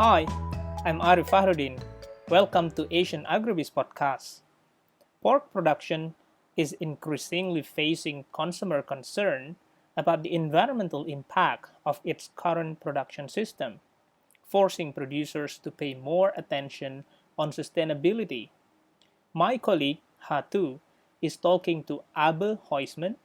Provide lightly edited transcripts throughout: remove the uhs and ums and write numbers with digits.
Hi, I'm Arif Fahruddin. Welcome to Asian Agribiz Podcast. Pork production is increasingly facing consumer concern about the environmental impact of its current production system, forcing producers to pay more attention on sustainability. My colleague Hatu is talking to Abe Huisman,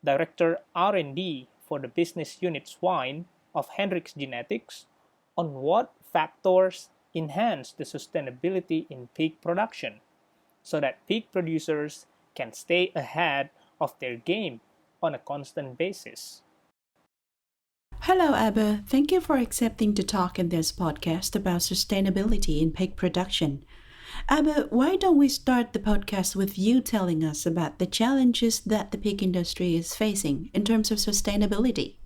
Director R&D for the business unit Swine of Hendrix Genetics, on what factors enhance the sustainability in pig production so that pig producers can stay ahead of their game on a constant basis. Hello, Abba. Thank you for accepting to talk in this podcast about sustainability in pig production. Abba, why don't we start the podcast with you telling us about the challenges that the pig industry is facing in terms of sustainability?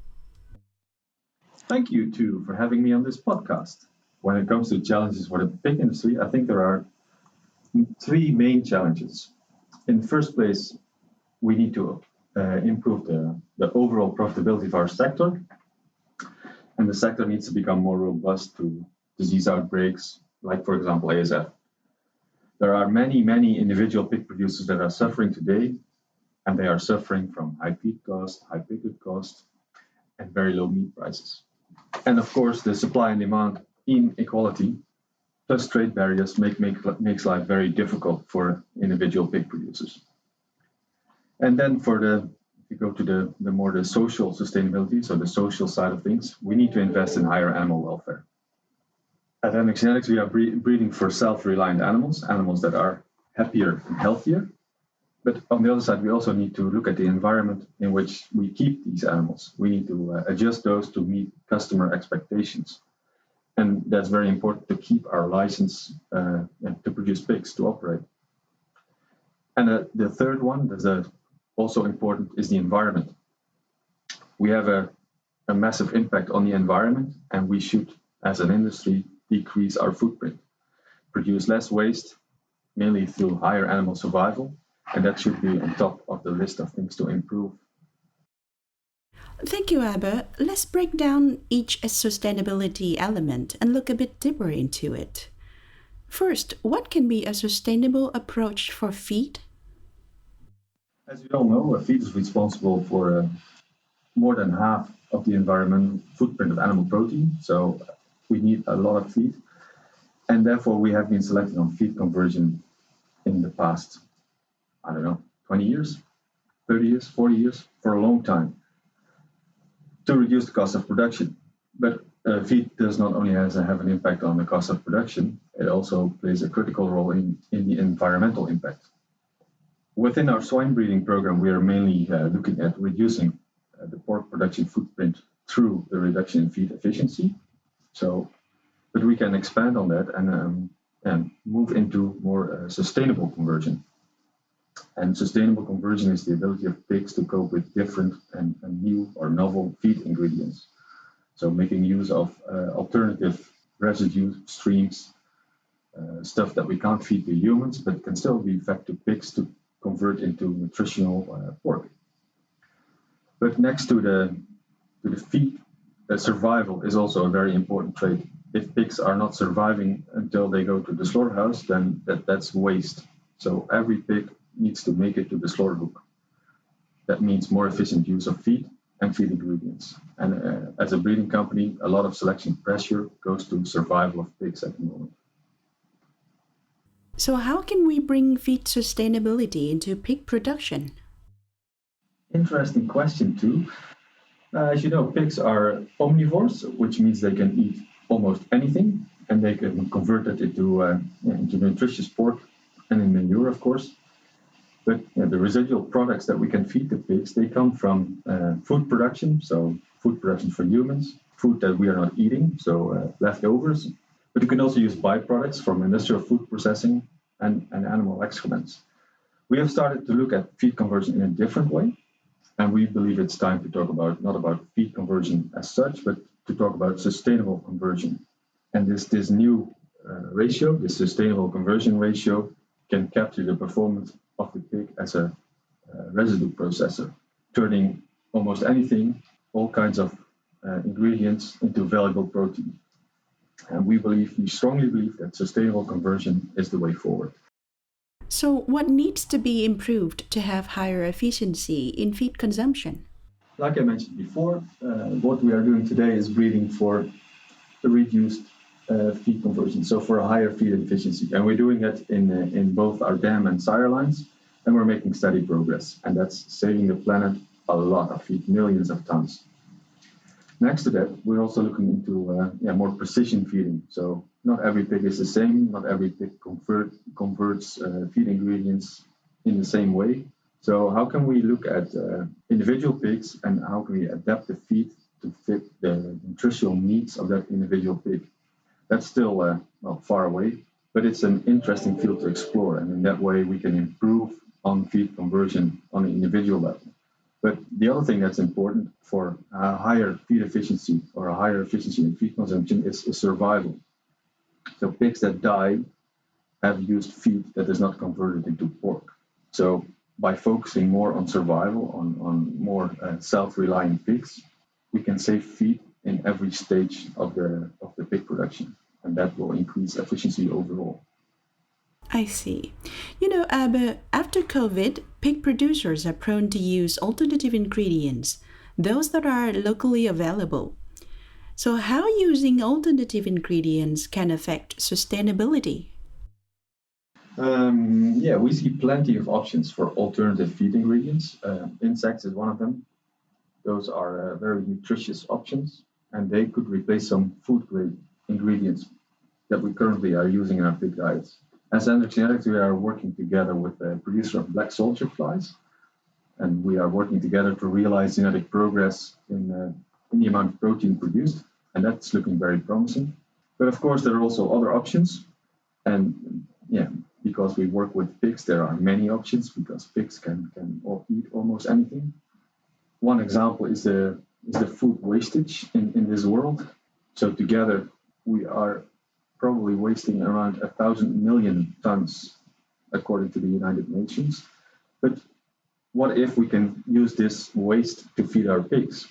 Thank you, too, for having me on this podcast. When it comes to challenges for the pig industry, I think there are three main challenges. In the first place, we need to improve the overall profitability of our sector. And the sector needs to become more robust to disease outbreaks, like, for example, ASF. There are many individual pig producers that are suffering today, and they are suffering from high feed cost, high pig cost, and very low meat prices. And of course, the supply and demand inequality plus trade barriers makes life very difficult for individual pig producers. And then if you go to the social sustainability, so the social side of things, we need to invest in higher animal welfare. At Hendrix Genetics, we are breeding for self-reliant animals that are happier and healthier. But on the other side, we also need to look at the environment in which we keep these animals. We need to adjust those to meet customer expectations. And that's very important to keep our license to produce pigs, to operate. And the third one that's also important is the environment. We have a massive impact on the environment, and we should, as an industry, decrease our footprint, produce less waste, mainly through higher animal survival, and that should be on top of the list of things to improve. Thank you, Abba. Let's break down each sustainability element and look a bit deeper into it. First, what can be a sustainable approach for feed? As we all know, feed is responsible for more than half of the environmental footprint of animal protein, so we need a lot of feed, and therefore we have been selecting on feed conversion in the past, 20 years, 30 years, 40 years, for a long time, to reduce the cost of production. But feed does not only have an impact on the cost of production, it also plays a critical role in the environmental impact. Within our swine breeding program, we are mainly looking at reducing the pork production footprint through the reduction in feed efficiency. But we can expand on that and move into more sustainable conversion. And sustainable conversion is the ability of pigs to cope with different and new or novel feed ingredients. So making use of alternative residue streams, stuff that we can't feed to humans, but can still be fed to pigs to convert into nutritional pork. But next to the feed, survival is also a very important trait. If pigs are not surviving until they go to the slaughterhouse, then that's waste. So every pig needs to make it to the slaughter hook. That means more efficient use of feed and feed ingredients. And as a breeding company, a lot of selection pressure goes to survival of pigs at the moment. So, how can we bring feed sustainability into pig production? Interesting question, too. As you know, pigs are omnivores, which means they can eat almost anything, and they can convert it into nutritious pork and in manure, of course. But the residual products that we can feed the pigs, they come from food production, so food production for humans, food that we are not eating, so leftovers. But you can also use byproducts from industrial food processing and animal excrements. We have started to look at feed conversion in a different way, and we believe it's time to talk about not about feed conversion as such, but to talk about sustainable conversion. And this new ratio, this sustainable conversion ratio, can capture the performance of the pig as a residue processor, turning almost anything, all kinds of ingredients into valuable protein. And we strongly believe that sustainable conversion is the way forward. So, what needs to be improved to have higher efficiency in feed consumption? Like I mentioned before, what we are doing today is breeding for a reduced feed conversion, so for a higher feed efficiency. And we're doing it in both our dam and sire lines, and we're making steady progress. And that's saving the planet a lot of feed, millions of tons. Next to that, we're also looking into more precision feeding. So not every pig is the same, not every pig converts feed ingredients in the same way. So how can we look at individual pigs and how can we adapt the feed to fit the nutritional needs of that individual pig? That's still far away, but it's an interesting field to explore. And in that way, we can improve on feed conversion on an individual level. But the other thing that's important for a higher feed efficiency or a higher efficiency in feed consumption is survival. So pigs that die have used feed that is not converted into pork. So by focusing more on survival, on more self-reliant pigs, we can save feed in every stage of the pig production, and that will increase efficiency overall. I see. You know, Abe, after COVID, pig producers are prone to use alternative ingredients, those that are locally available. So, how using alternative ingredients can affect sustainability? We see plenty of options for alternative feed ingredients. Insects is one of them. Those are very nutritious options, and they could replace some food grade ingredients that we currently are using in our pig diets. As Hendrix Genetics, we are working together with a producer of black soldier flies, and we are working together to realize genetic progress in the amount of protein produced, and that's looking very promising. But of course, there are also other options, and because we work with pigs, there are many options because pigs can eat almost anything. One example is the food wastage in this world. So together, we are probably wasting around 1,000 million tons, according to the United Nations. But what if we can use this waste to feed our pigs?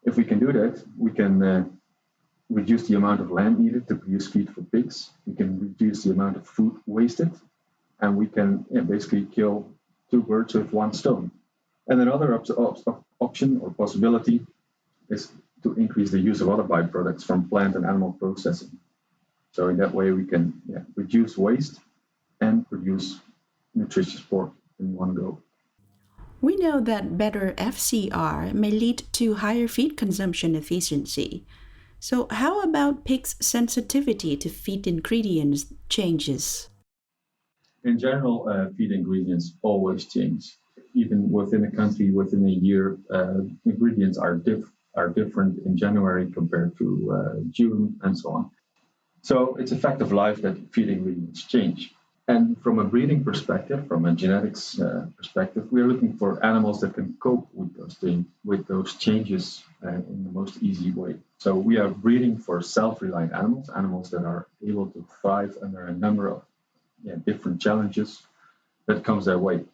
If we can do that, we can reduce the amount of land needed to produce feed for pigs. We can reduce the amount of food wasted, and we can basically kill two birds with one stone. And another option or possibility is to increase the use of other byproducts from plant and animal processing. So in that way, we can reduce waste and produce nutritious pork in one go. We know that better FCR may lead to higher feed consumption efficiency. So, how about pigs' sensitivity to feed ingredients changes? In general, feed ingredients always change. Even within a country, within a year, ingredients are different in January compared to June and so on. So it's a fact of life that feed ingredients change. And from a breeding perspective, from a genetics perspective, we are looking for animals that can cope with those changes in the most easy way. So we are breeding for self-reliant animals that are able to thrive under a number of different challenges that comes their way.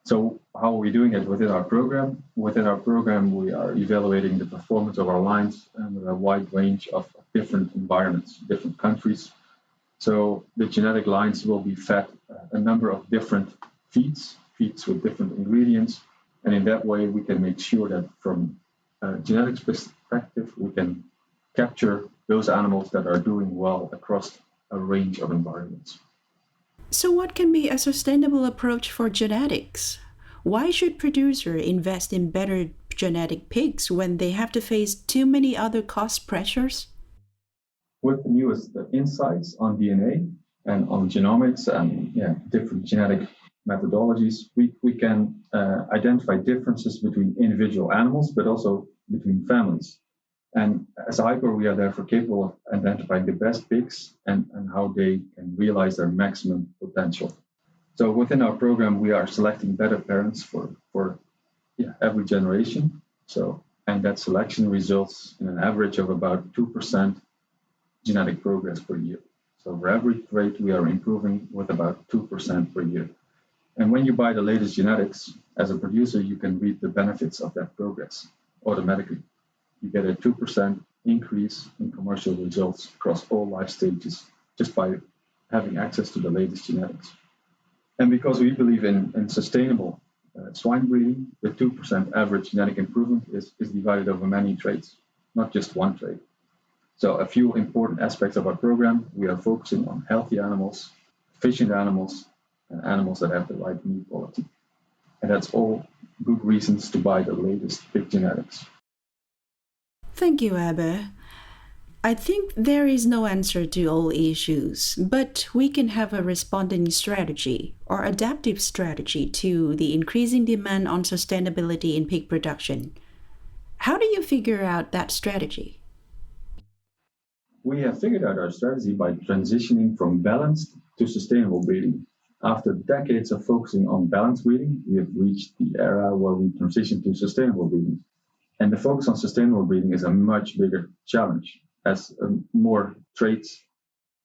So how are we doing it within our program? Within our program, we are evaluating the performance of our lines under a wide range of different environments, different countries. So the genetic lines will be fed a number of different feeds with different ingredients. And in that way, we can make sure that from a genetics perspective, we can capture those animals that are doing well across a range of environments. So, what can be a sustainable approach for genetics? Why should producers invest in better genetic pigs when they have to face too many other cost pressures? With the newest insights on DNA and on genomics and different genetic methodologies, we can identify differences between individual animals, but also between families. And as a hyper, we are therefore capable of identifying the best pigs and how they can realize their maximum potential. So within our program, we are selecting better parents for every generation. And that selection results in an average of about 2% genetic progress per year. So for every trait, we are improving with about 2% per year. And when you buy the latest genetics, as a producer, you can reap the benefits of that progress automatically. You get a 2% increase in commercial results across all life stages just by having access to the latest genetics. And because we believe in sustainable swine breeding, the 2% average genetic improvement is divided over many traits, not just one trait. So a few important aspects of our program, we are focusing on healthy animals, efficient animals, and animals that have the right meat quality. And that's all good reasons to buy the latest pig genetics. Thank you, Abe. I think there is no answer to all issues, but we can have a responding strategy or adaptive strategy to the increasing demand on sustainability in pig production. How do you figure out that strategy? We have figured out our strategy by transitioning from balanced to sustainable breeding. After decades of focusing on balanced breeding, we have reached the era where we transition to sustainable breeding. And the focus on sustainable breeding is a much bigger challenge as more traits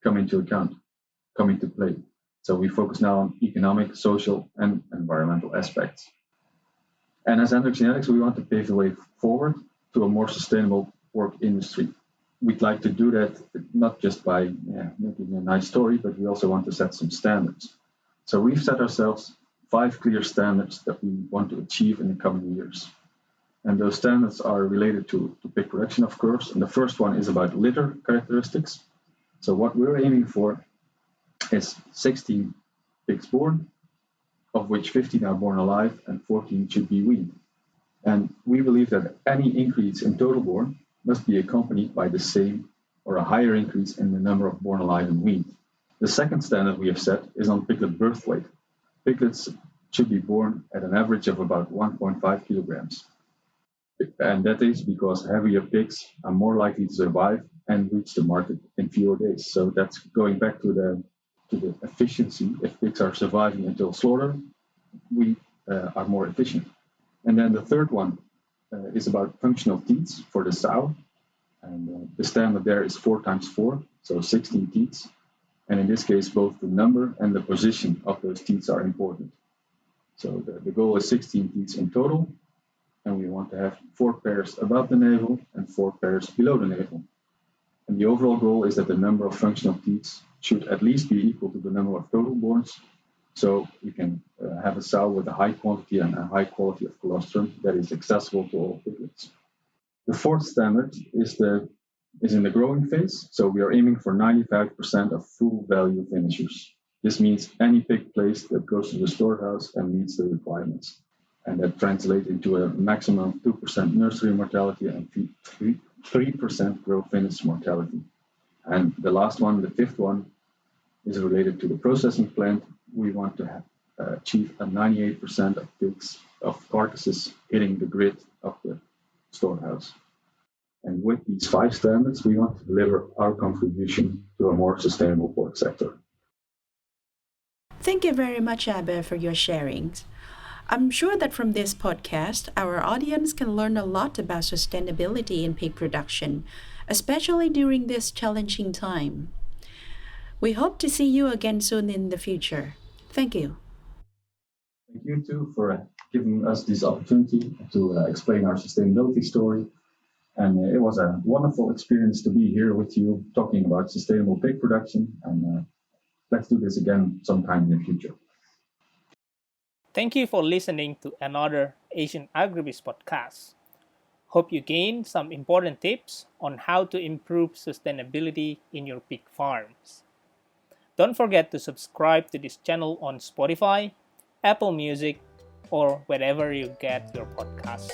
come into play. So we focus now on economic, social, and environmental aspects. And as Hendrix Genetics, we want to pave the way forward to a more sustainable pork industry. We'd like to do that not just by making a nice story, but we also want to set some standards. So we've set ourselves 5 clear standards that we want to achieve in the coming years. And those standards are related to pig production, of course. And the first one is about litter characteristics. So what we're aiming for is 16 pigs born, of which 15 are born alive and 14 should be weaned. And we believe that any increase in total born must be accompanied by the same or a higher increase in the number of born alive and weaned. The second standard we have set is on piglet birth weight. Piglets should be born at an average of about 1.5 kilograms. And that is because heavier pigs are more likely to survive and reach the market in fewer days. So that's going back to the efficiency. If pigs are surviving until slaughter, we are more efficient. And then the third one is about functional teats for the sow. And the standard there is 4 times 4, so 16 teats. And in this case, both the number and the position of those teats are important. So the goal is 16 teats in total. And we want to have 4 pairs above the navel and 4 pairs below the navel. And the overall goal is that the number of functional teats should at least be equal to the number of total borns. So we can have a sow with a high quantity and a high quality of colostrum that is accessible to all piglets. The fourth standard is in the growing phase. So we are aiming for 95% of full value finishers. This means any pig placed that goes to the storehouse and meets the requirements. And that translates into a maximum of 2% nursery mortality and 3% growth finish mortality. And the last one, the fifth one, is related to the processing plant. We want to achieve a 98% of carcasses hitting the grid of the storehouse. And with these 5 standards, we want to deliver our contribution to a more sustainable pork sector. Thank you very much, Abe, for your sharings. I'm sure that from this podcast, our audience can learn a lot about sustainability in pig production, especially during this challenging time. We hope to see you again soon in the future. Thank you. Thank you too for giving us this opportunity to explain our sustainability story. And it was a wonderful experience to be here with you talking about sustainable pig production. And let's do this again sometime in the future. Thank you for listening to another Asian Agribiz podcast. Hope you gained some important tips on how to improve sustainability in your pig farms. Don't forget to subscribe to this channel on Spotify, Apple Music, or wherever you get your podcasts.